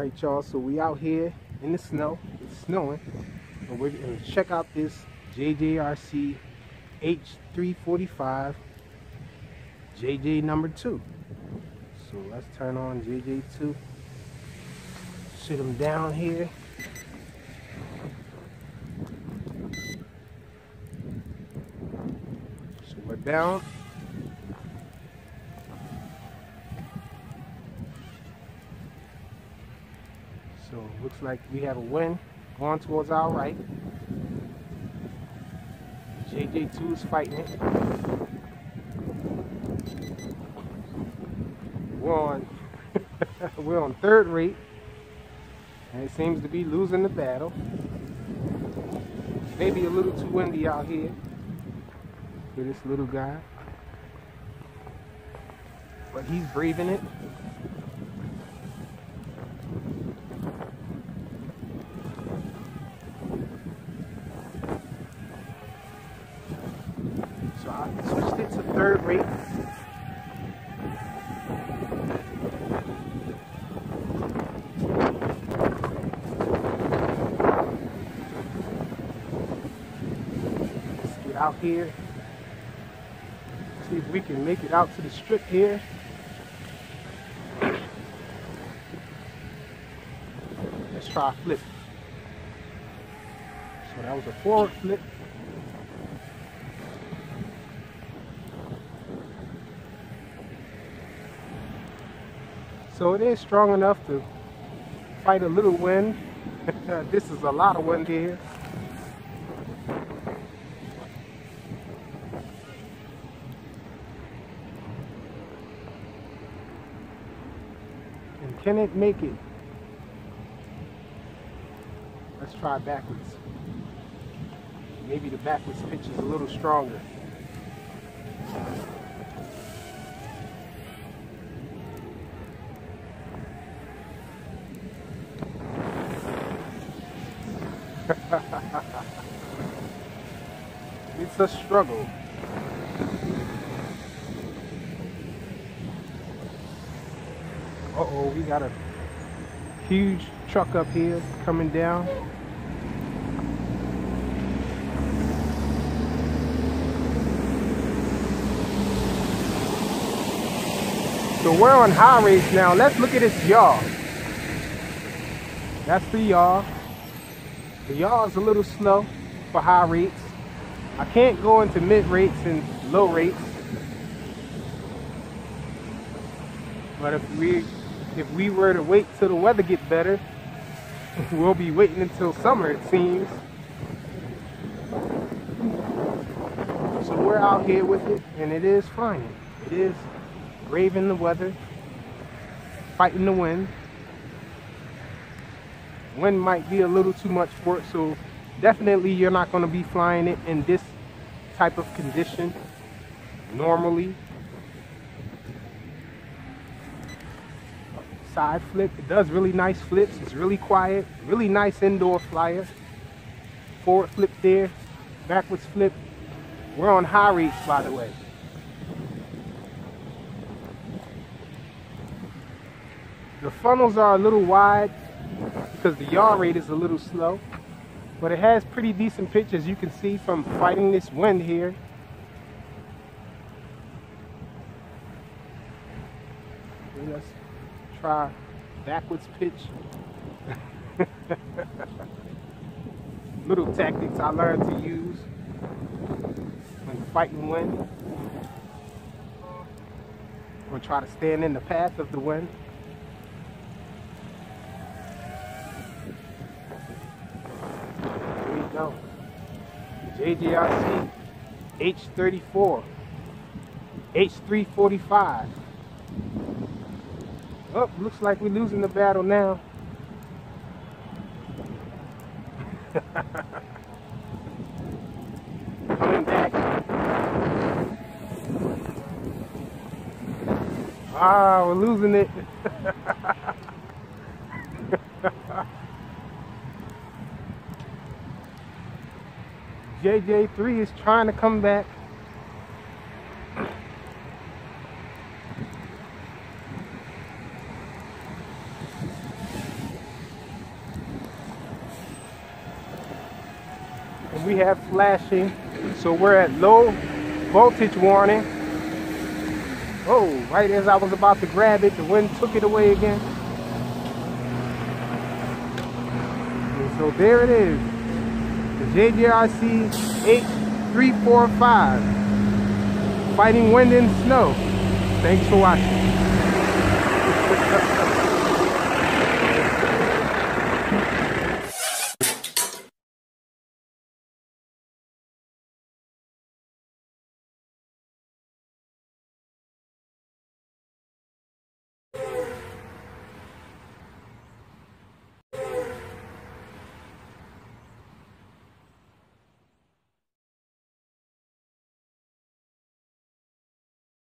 Alright y'all, so we out here in the snow. It's snowing. And we're going to check out this JJRC H345 JJ number 2. So let's turn on JJ2. Sit them down here. So we're down. So it looks like we have a wind going towards our right. JJ2 is fighting it. We're on third rate, and it seems to be losing the battle. Maybe a little too windy out here for this little guy, but he's braving it. So I switched it to third rate. Let's get out here. See if we can make it out to the strip here. Let's try a flip. So that was a forward flip. So it is strong enough to fight a little wind. This is a lot of wind here. And can it make it? Let's try backwards. Maybe the backwards pitch is a little stronger. It's a struggle. Uh-oh, we got a huge truck up here coming down. So we're on high rates now. Let's look at this yaw. That's the yaw. The yaw is a little slow for high rates. I can't go into mid rates and low rates. But if we were to wait till the weather gets better, we'll be waiting until summer, it seems. So we're out here with it, and it is flying. It is braving the weather, fighting the wind. Wind might be a little too much for it, so definitely you're not going to be flying it in this type of condition normally. Side flip, it does really nice flips. It's really quiet, really nice indoor flyer. Forward flip there, backwards flip. We're on high rates, by the way. The funnels are a little wide because the yaw rate is a little slow, but it has pretty decent pitch, as you can see from fighting this wind here. Let's try backwards pitch. Little tactics I learned to use when fighting wind. Or try to stand in the path of the wind. Here we go. JJRC H34 H345. Oh, looks like we're losing the battle now. Coming back. Ah, we're losing it. JJ3 is trying to come back. and we have flashing. So we're at low voltage warning. Oh, right as I was about to grab it, the wind took it away again. And so there it is, the JJRC H345, fighting wind and snow. Thanks for watching.